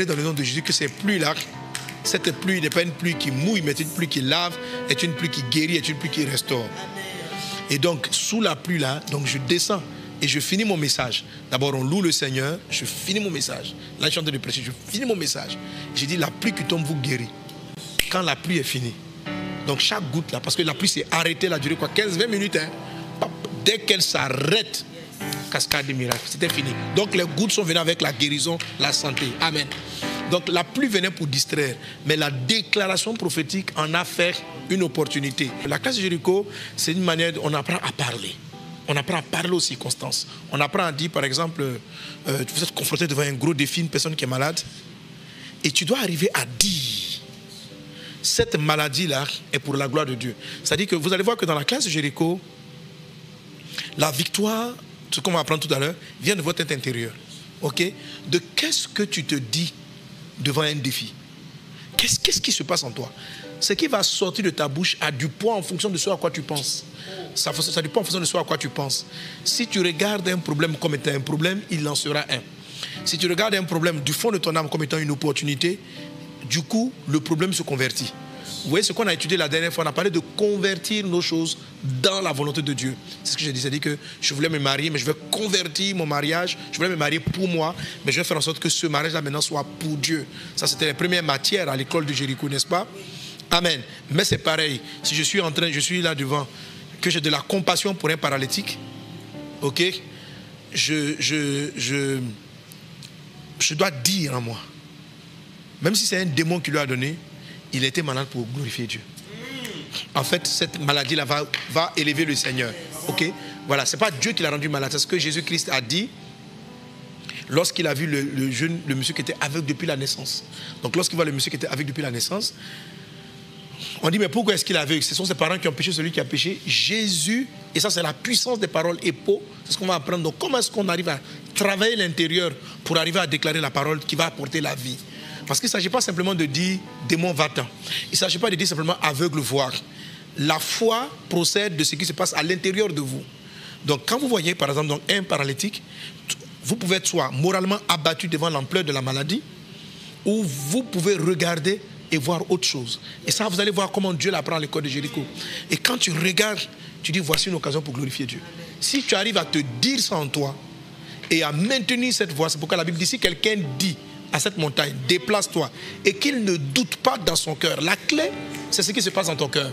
Dans le nom de Jésus, que ces pluies-là, cette pluie n'est pas une pluie qui mouille, mais c'est une pluie qui lave, est une pluie qui guérit, est une pluie qui restaure. Et donc, sous la pluie-là, donc je descends et je finis mon message. D'abord, on loue le Seigneur, je finis mon message. Là, je suis en train de prêcher, je finis mon message. J'ai dit, la pluie qui tombe vous guérit. Quand la pluie est finie. Donc, chaque goutte là, parce que la pluie s'est arrêtée, elle a duré quoi, 15-20 minutes. Hein. Dès qu'elle s'arrête, cascade des miracles, c'était fini. Donc, les gouttes sont venues avec la guérison, la santé. Amen. Donc, la pluie venait pour distraire, mais la déclaration prophétique en a fait une opportunité. La classe de Jéricho, c'est une manière, on apprend à parler. On apprend à parler aux circonstances. On apprend à dire, par exemple, vous êtes confronté devant un gros défi, une personne qui est malade, et tu dois arriver à dire, cette maladie-là est pour la gloire de Dieu. C'est-à-dire que vous allez voir que dans la classe de Jéricho, la victoire, ce qu'on va apprendre tout à l'heure, vient de votre tête intérieure. Ok? De qu'est-ce que tu te dis devant un défi? Qu'est-ce qui se passe en toi? Ce qui va sortir de ta bouche a du poids en fonction de ce à quoi tu penses. Ça a du poids en fonction de ce à quoi tu penses. Si tu regardes un problème comme étant un problème, il en sera un. Si tu regardes un problème du fond de ton âme comme étant une opportunité, du coup, le problème se convertit. Vous voyez ce qu'on a étudié la dernière fois, on a parlé de convertir nos choses dans la volonté de Dieu. C'est ce que j'ai dit, c'est-à-dire que je voulais me marier, mais je vais convertir mon mariage, je voulais me marier pour moi, mais je vais faire en sorte que ce mariage-là maintenant soit pour Dieu. Ça, c'était les premières matières à l'école de Jéricho, n'est-ce pas? Amen. Mais c'est pareil, si je suis là devant, que j'ai de la compassion pour un paralytique, ok, je dois dire en moi, même si c'est un démon qui lui a donné, il était malade pour glorifier Dieu. En fait, cette maladie-là va élever le Seigneur. Ok? Voilà, ce n'est pas Dieu qui l'a rendu malade. C'est ce que Jésus-Christ a dit lorsqu'il a vu le monsieur qui était aveugle depuis la naissance. Donc, lorsqu'il voit le monsieur qui était aveugle depuis la naissance, on dit, mais pourquoi est-ce qu'il est aveugle? Ce sont ses parents qui ont péché, celui qui a péché. Jésus, et ça c'est la puissance des paroles épo, c'est ce qu'on va apprendre. Donc, comment est-ce qu'on arrive à travailler l'intérieur pour arriver à déclarer la parole qui va apporter la vie? Parce qu'il ne s'agit pas simplement de dire démon va-t'en. Il ne s'agit pas de dire simplement aveugle voir. La foi procède de ce qui se passe à l'intérieur de vous. Donc quand vous voyez par exemple donc, un paralytique, vous pouvez être soit moralement abattu devant l'ampleur de la maladie, ou vous pouvez regarder et voir autre chose. Et ça, vous allez voir comment Dieu l'apprend à l'école de Jéricho. Et quand tu regardes, tu dis voici une occasion pour glorifier Dieu. Si tu arrives à te dire ça en toi et à maintenir cette voix, c'est pourquoi la Bible dit si quelqu'un dit à cette montagne, déplace-toi, et qu'il ne doute pas dans son cœur. La clé, c'est ce qui se passe dans ton cœur.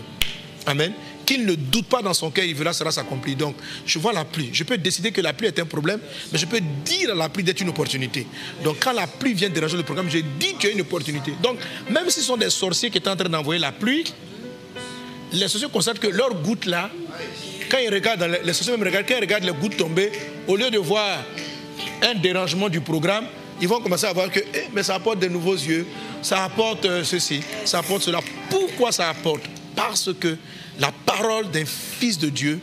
Amen. Qu'il ne doute pas dans son cœur, il verra, cela s'accomplit. Donc, je vois la pluie. Je peux décider que la pluie est un problème, mais je peux dire à la pluie d'être une opportunité. Donc, quand la pluie vient déranger le programme, je dis que tu as une opportunité. Donc, même si ce sont des sorciers qui étaient en train d'envoyer la pluie, les sorciers constatent que leurs gouttes là, quand ils regardent, les sorciers même regardent, quand ils regardent les gouttes tomber, au lieu de voir un dérangement du programme, ils vont commencer à voir que mais ça apporte de nouveaux yeux, ça apporte ceci, ça apporte cela. Pourquoi ça apporte? Parce que la parole d'un fils de Dieu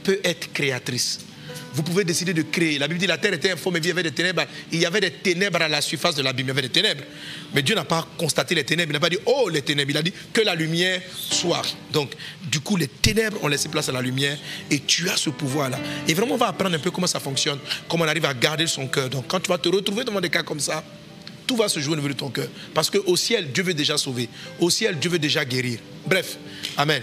peut être créatrice. Vous pouvez décider de créer. La Bible dit la terre était informe et il y avait des ténèbres. Il y avait des ténèbres à la surface de l'abîme. Il y avait des ténèbres. Mais Dieu n'a pas constaté les ténèbres. Il n'a pas dit oh les ténèbres. Il a dit que la lumière soit. Donc du coup les ténèbres ont laissé place à la lumière et tu as ce pouvoir-là. Et vraiment on va apprendre un peu comment ça fonctionne, comment on arrive à garder son cœur. Donc quand tu vas te retrouver devant des cas comme ça, tout va se jouer au niveau de ton cœur. Parce qu'au ciel, Dieu veut déjà sauver. Au ciel, Dieu veut déjà guérir. Bref, amen.